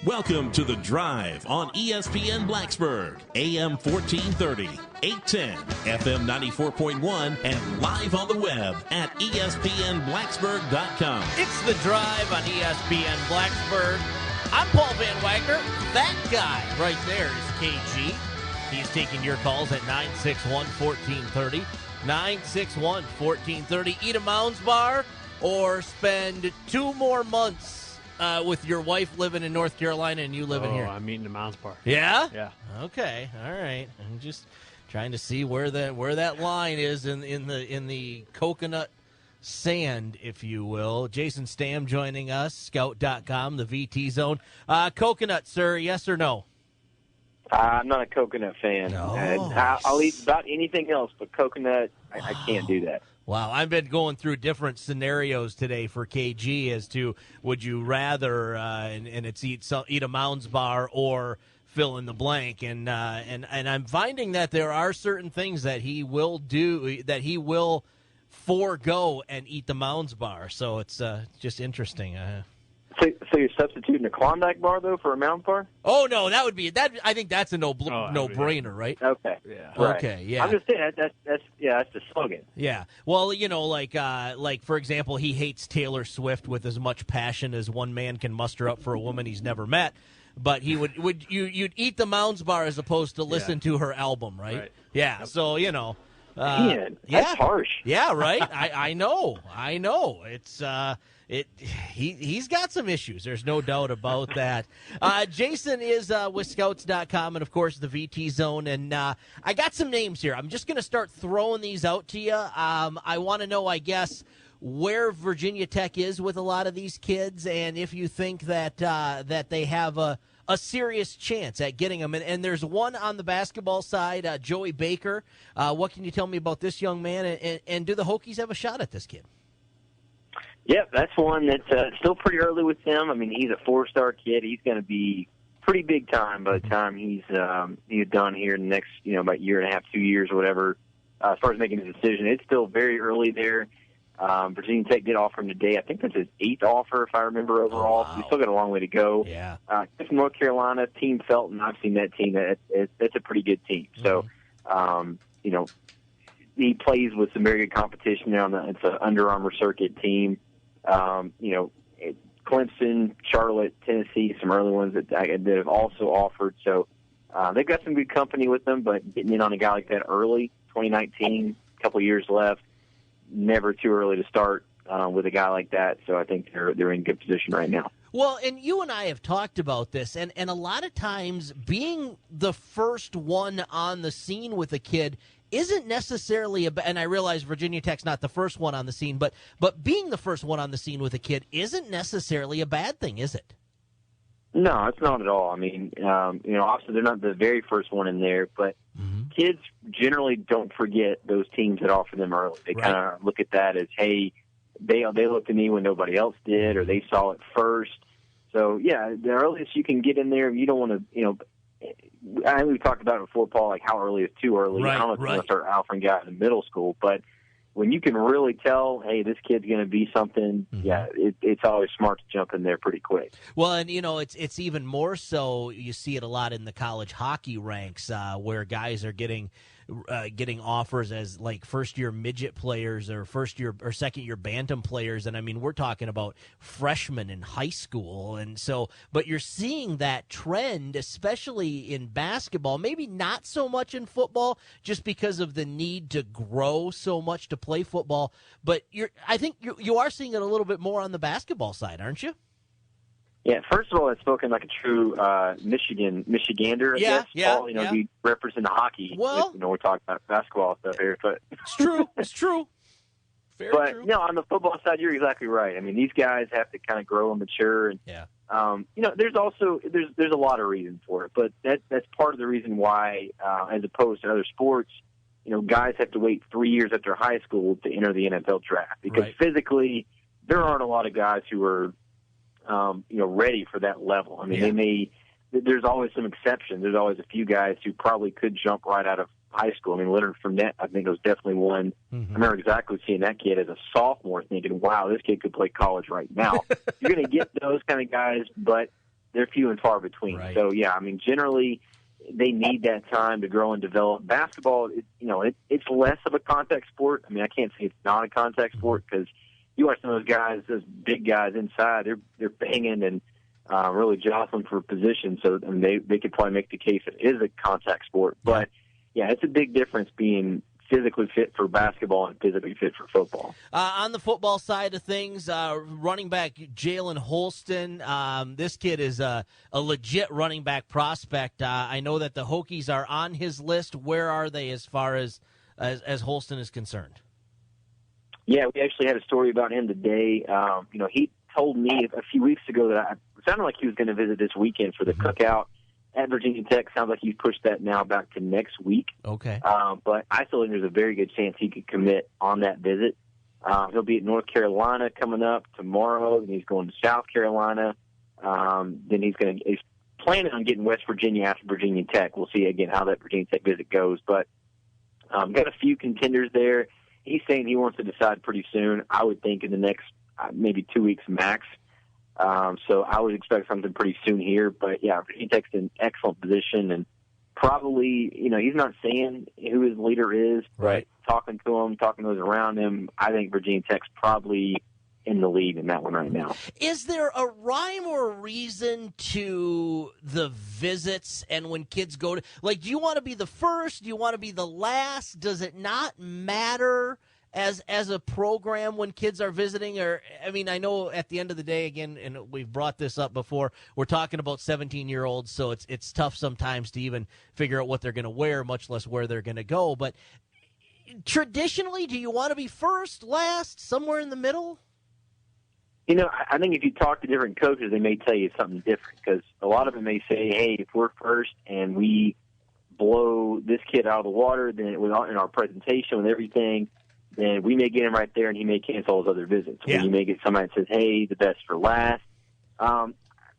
Welcome to The Drive on ESPN Blacksburg, AM 1430, 810, FM 94.1, and live on the web at ESPNBlacksburg.com. It's The Drive on ESPN Blacksburg. I'm Paul Van Wagoner. That guy right there is KG. He's taking your calls at 961-1430. 961-1430. Eat a Mounds bar or spend 2 more months with your wife living in North Carolina and you living here. I'm eating the Mounds bar. Yeah? Yeah. Okay. All right. I'm just trying to see where that line is in the coconut sand, if you will. Jason Stamm joining us, Scout.com, the VT Zone. Coconut, sir, yes or no? I'm not a coconut fan. No. I'll eat about anything else, but coconut, I can't do that. Wow, I've been going through different scenarios today for KG as to would you rather, and it's eat a Mounds bar or fill in the blank, and I'm finding that there are certain things that he will do, that he will forego and eat the Mounds bar. So it's just interesting. So you're substituting a Klondike bar though for a Mounds bar? Oh no, that would be that. I think that's a no-brainer, right? Okay, yeah, right. Okay, yeah. I'm just saying that's the slogan. Yeah. Well, like for example, he hates Taylor Swift with as much passion as one man can muster up for a woman he's never met. But he you'd eat the Mounds bar as opposed to listen to her album, right? Yeah. Yep. So Man, that's harsh. Yeah, right. I know. It's he's got some issues. There's no doubt about that. Jason is with Scouts.com and of course the VT Zone. And I got some names here. I'm just going to start throwing these out to you. I want to know, I guess, where Virginia Tech is with a lot of these kids, and if you think that that they have a serious chance at getting them. And there's one on the basketball side, Joey Baker. What can you tell me about this young man, and do the Hokies have a shot at this kid? Yep, that's one that's still pretty early with him. I mean, he's a 4-star kid. He's going to be pretty big time by the time he's done here in the next, about year and a half, 2 years or whatever, as far as making his decision. It's still very early there. Virginia Tech did offer him today. I think that's his 8th offer, if I remember, overall. Wow. So he's still got a long way to go. Yeah. From North Carolina, Team Felton, I've seen that team. That's a pretty good team. So, he plays with some very good competition now. It's an Under Armour circuit team. Clemson, Charlotte, Tennessee, some early ones that have also offered. So they've got some good company with them, but getting in on a guy like that early, 2019, a couple years left, never too early to start with a guy like that. So I think they're in good position right now. Well, and you and I have talked about this, and a lot of times being the first one on the scene with a kid isn't necessarily and I realize Virginia Tech's not the first one on the scene, but being the first one on the scene with a kid isn't necessarily a bad thing, is it? No, it's not at all. I mean, obviously they're not the very first one in there, but kids generally don't forget those teams that offer them early. They kind of look at that as, hey, they looked at me when nobody else did, or they saw it first. So, yeah, the earliest you can get in there, you don't want to, I think we've talked about it before, Paul, like how early is too early. Right, I don't know if you want to start offering guys in middle school, but when you can really tell, hey, this kid's going to be something, it's always smart to jump in there pretty quick. Well, and, it's even more so, you see it a lot in the college hockey ranks where guys are getting offers as like first-year midget players or first-year or second-year bantam players. And, I mean, we're talking about freshmen in high school. And so, but you're seeing that trend, especially in basketball, maybe not so much in football just because of the need to grow so much to play football. But I think you are seeing it a little bit more on the basketball side, aren't you? Yeah, first of all, it's spoken like a true Michigander, I guess. Paul, we represent hockey. Well, we're talking about basketball stuff here. But it's true. It's true. Very true. No, on the football side, you're exactly right. I mean, these guys have to kind of grow and mature. And, there's also there's a lot of reasons for it. But that's part of the reason why, as opposed to other sports, guys have to wait 3 years after high school to enter the NFL draft. Because physically, there aren't a lot of guys who are ready for that level. I mean, there's always some exceptions. There's always a few guys who probably could jump right out of high school. I mean, Leonard Fournette, I think, was definitely one. I remember exactly seeing that kid as a sophomore thinking, wow, this kid could play college right now. You're going to get those kind of guys, but they're few and far between. Right. So yeah, I mean, generally they need that time to grow and develop. Basketball, it's less of a contact sport. I mean, I can't say it's not a contact sport because you watch some of those guys, those big guys inside, they're banging and really jostling for position. So I mean, they could probably make the case that it is a contact sport. But yeah, it's a big difference being physically fit for basketball and physically fit for football. On the football side of things, running back Jalen Holston, this kid is a legit running back prospect. I know that the Hokies are on his list. Where are they as far as Holston is concerned? Yeah, we actually had a story about him today. He told me a few weeks ago that it sounded like he was going to visit this weekend for the cookout at Virginia Tech. Sounds like he's pushed that now back to next week. Okay. But I still think there's a very good chance he could commit on that visit. He'll be at North Carolina coming up tomorrow. Then he's going to South Carolina. Then he's planning on getting West Virginia after Virginia Tech. We'll see again how that Virginia Tech visit goes. But got a few contenders there. He's saying he wants to decide pretty soon. I would think in the next maybe 2 weeks max. So I would expect something pretty soon here. But, yeah, Virginia Tech's in excellent position. And probably, he's not saying who his leader is, but talking to him, talking to those around him, I think Virginia Tech's probably in the lead in that one right now. Is there a rhyme or reason to the visits and when kids go to – like, do you want to be the first? Do you want to be the last? Does it not matter as a program when kids are visiting? Or, I mean, I know at the end of the day, again, and we've brought this up before, we're talking about 17-year-olds, so it's tough sometimes to even figure out what they're going to wear, much less where they're going to go. But traditionally, do you want to be first, last, somewhere in the middle? I think if you talk to different coaches, they may tell you something different because a lot of them may say, hey, if we're first and we blow this kid out of the water, then in our presentation with everything, then we may get him right there and he may cancel his other visits. Yeah. Or you may get somebody that says, hey, the best for last.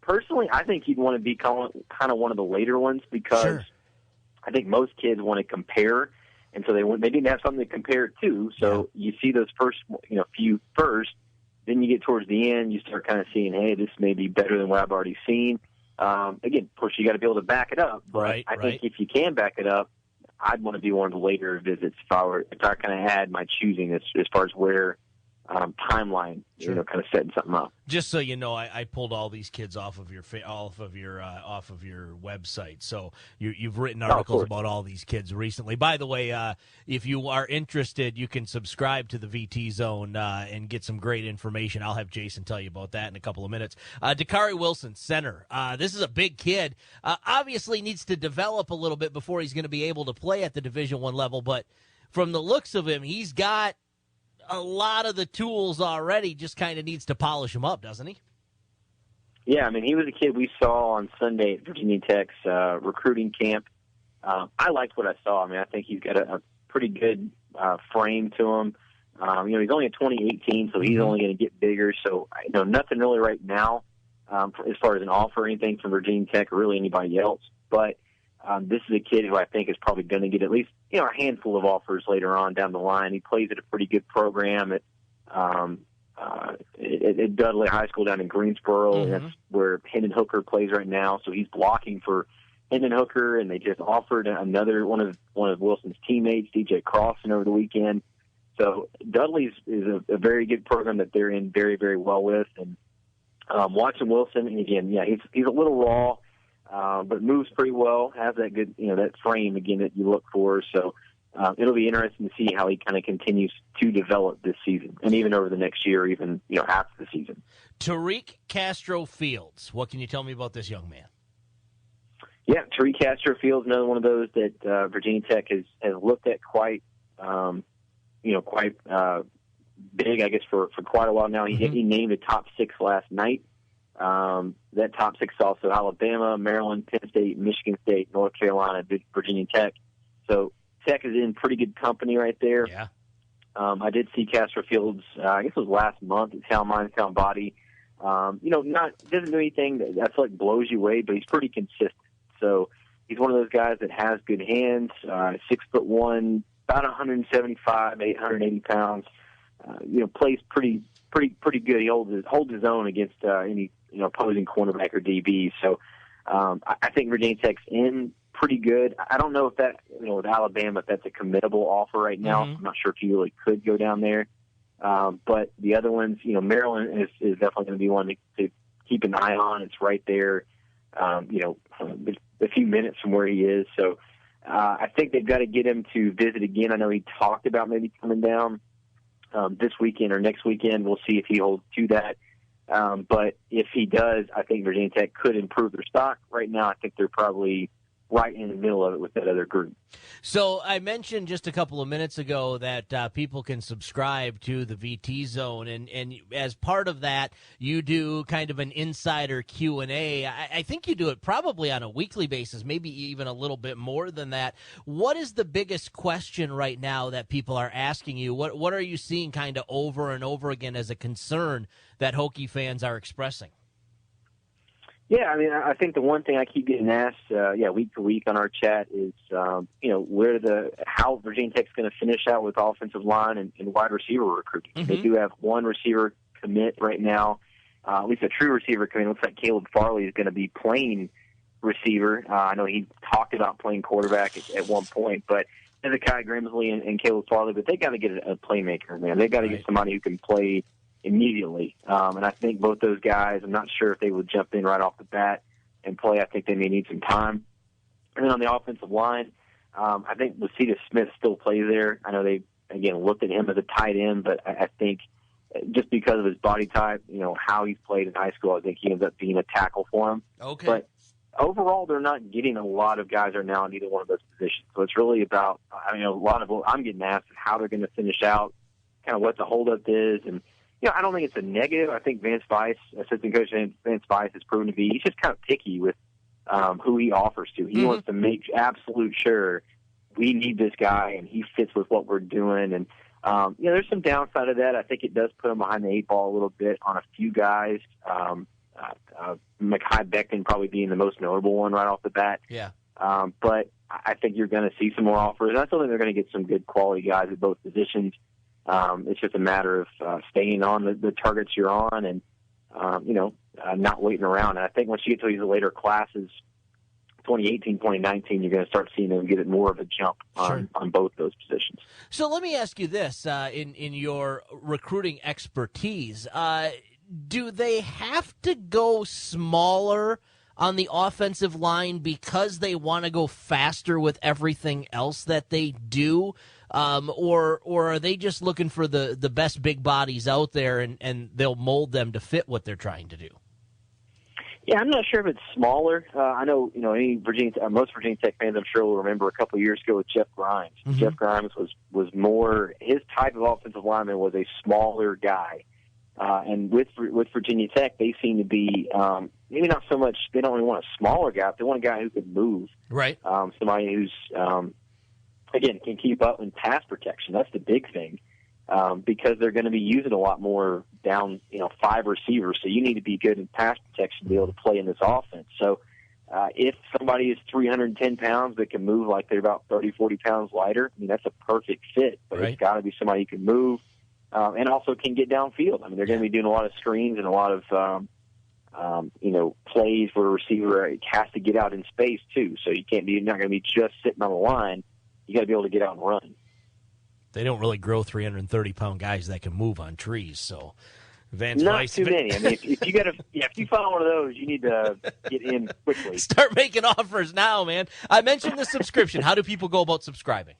Personally, I think you'd want to be kind of one of the later ones because I think most kids want to compare, and so they didn't have something to compare to. So you see those first few first. Then you get towards the end, you start kind of seeing, hey, this may be better than what I've already seen. Again, of course, you got to be able to back it up. But I think if you can back it up, I'd want to be one of the later visits if I kind of had my choosing as far as where timeline, kind of setting something up. Just so you know, I pulled all these kids off of your website. So you've written articles about all these kids recently. By the way, if you are interested, you can subscribe to the VT Zone and get some great information. I'll have Jason tell you about that in a couple of minutes. Dakari Wilson, center. This is a big kid. Obviously needs to develop a little bit before he's going to be able to play at the Division I level. But from the looks of him, he's got a lot of the tools already, just kind of needs to polish them up, doesn't he? Yeah, I mean, he was a kid we saw on Sunday at Virginia Tech's recruiting camp. I liked what I saw. I mean, I think he's got a pretty good frame to him. He's only a 2018, so he's only going to get bigger. So, nothing really right now as far as an offer or anything from Virginia Tech or really anybody else. But this is a kid who I think is probably going to get at least a handful of offers later on down the line. He plays at a pretty good program at Dudley High School down in Greensboro. And that's where Hendon Hooker plays right now. So he's blocking for Hendon Hooker, and they just offered another one of Wilson's teammates, DJ Crossan, over the weekend. So Dudley's is a very good program that they're in very, very well with. And watching Wilson, and again, he's a little raw. But moves pretty well, has that good, that frame, again, that you look for. So it'll be interesting to see how he kind of continues to develop this season and even over the next year, even, after the season. Tariq Castro-Fields, what can you tell me about this young man? Yeah, Tariq Castro-Fields, another one of those that Virginia Tech has looked at quite big, I guess, for quite a while now. He named a top 6 last night. That top 6 is also Alabama, Maryland, Penn State, Michigan State, North Carolina, Virginia Tech. So Tech is in pretty good company right there. Yeah. I did see Castro-Fields, I guess it was last month at Sound Mind, Sound Body. Doesn't do anything that I feel like blows you away, but he's pretty consistent. So he's one of those guys that has good hands, 6'1", about 175, 880 pounds. Plays pretty good. He holds his own against any opposing cornerback or DB. So I think Virginia Tech's in pretty good. I don't know if that, with Alabama, if that's a committable offer right now. I'm not sure if he really could go down there. But the other ones, Maryland is definitely going to be one to keep an eye on. It's right there, a few minutes from where he is. So I think they've got to get him to visit again. I know he talked about maybe coming down this weekend or next weekend. We'll see if he holds to that. But if he does, I think Virginia Tech could improve their stock. Right now, I think they're probably right in the middle of it with that other group. So I mentioned just a couple of minutes ago that people can subscribe to the VT Zone, and as part of that, you do kind of an insider Q&A. I think you do it probably on a weekly basis, maybe even a little bit more than that. What is the biggest question right now that people are asking you? What are you seeing kind of over and over again as a concern that Hokie fans are expressing? Yeah, I mean, I think the one thing I keep getting asked, week to week on our chat is, how Virginia Tech's going to finish out with offensive line and wide receiver recruiting. Mm-hmm. They do have one receiver commit right now, at least a true receiver commit. It looks like Caleb Farley is going to be playing receiver. I know he talked about playing quarterback at one point, but Hezekiah Grimsley and Caleb Farley, but they got to get a playmaker, man. They got to get somebody who can play immediately. And I think both those guys, I'm not sure if they would jump in right off the bat and play. I think they may need some time. And then on the offensive line, I think Lucita Smith still plays there. I know they, again, looked at him as a tight end, but I think just because of his body type, how he's played in high school, I think he ends up being a tackle for him. Okay. But overall, they're not getting a lot of guys are now in either one of those positions. So it's really about, a lot of what I'm getting asked is how they're going to finish out, kind of what the holdup is. And, I don't think it's a negative. I think Vance Vice, assistant coach Vance Vice, has proven to be, he's just kind of picky with who he offers to. He wants to make absolute sure we need this guy and he fits with what we're doing. And, there's some downside of that. I think it does put him behind the eight ball a little bit on a few guys. Mekhi Becton probably being the most notable one right off the bat. Yeah. But I think you're going to see some more offers. And I still think they're going to get some good quality guys at both positions. It's just a matter of staying on the targets you're on and, not waiting around. And I think once you get to these later classes, 2018, 2019, you're going to start seeing them get it more of a jump on both those positions. So let me ask you this, in your recruiting expertise, do they have to go smaller on the offensive line because they want to go faster with everything else that they do? Or are they just looking for the best big bodies out there and they'll mold them to fit what they're trying to do? Yeah, I'm not sure if it's smaller. I know, most Virginia Tech fans I'm sure will remember a couple of years ago with Jeff Grimes. Mm-hmm. Jeff Grimes was more, his type of offensive lineman was a smaller guy. And with Virginia Tech, they seem to be maybe not so much, they don't really want a smaller guy, but they want a guy who can move. Right. Somebody who's, again, can keep up in pass protection. That's the big thing, because they're going to be using a lot more down, 5 receivers. So you need to be good in pass protection to be able to play in this offense. So if somebody is 310 pounds that can move like they're about 30, 40 pounds lighter, that's a perfect fit. But It's got to be somebody who can move and also can get downfield. They're going to be doing a lot of screens and a lot of plays where a receiver has to get out in space too. So you're not going to be just sitting on the line. You got to be able to get out and run. They don't really grow 330-pound guys that can move on trees. So, Vance not Vice, too many. If you find one of those, you need to get in quickly. Start making offers now, man. I mentioned the subscription. How do people go about subscribing?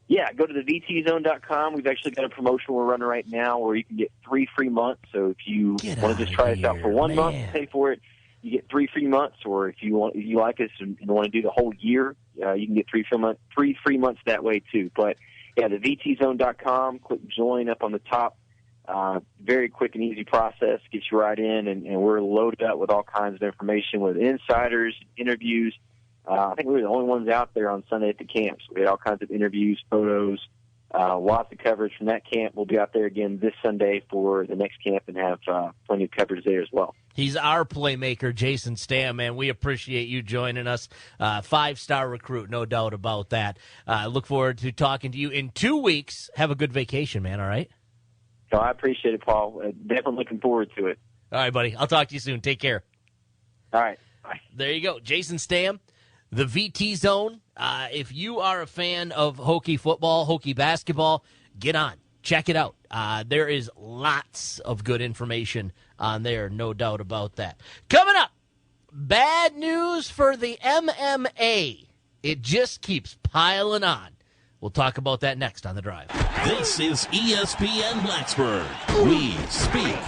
Yeah, go to the VTZone.com. We've actually got a promotion we're running right now where you can get 3 free months. So if you want to just try this out for 1 month and pay for it, you get 3 free months. Or if you like us and want to do the whole year, you can get 3 free months that way too. But yeah, the VTZone.com. Click join up on the top. Very quick and easy process. Gets you right in, and we're loaded up with all kinds of information with insiders, interviews. I think we were the only ones out there on Sunday at the camp. So we had all kinds of interviews, photos, lots of coverage from that camp. We'll be out there again this Sunday for the next camp and have plenty of coverage there as well. He's our playmaker, Jason Stamm, man. We appreciate you joining us. 5-star recruit, no doubt about that. Look forward to talking to you in 2 weeks. Have a good vacation, man, all right? So I appreciate it, Paul. Definitely looking forward to it. All right, buddy. I'll talk to you soon. Take care. All right. Bye. There you go. Jason Stamm, the VT Zone. If you are a fan of Hokie football, Hokie basketball, get on. Check it out. There is lots of good information on there, no doubt about that. Coming up, bad news for the MMA. It just keeps piling on. We'll talk about that next on The Drive. This is ESPN Blacksburg. We speak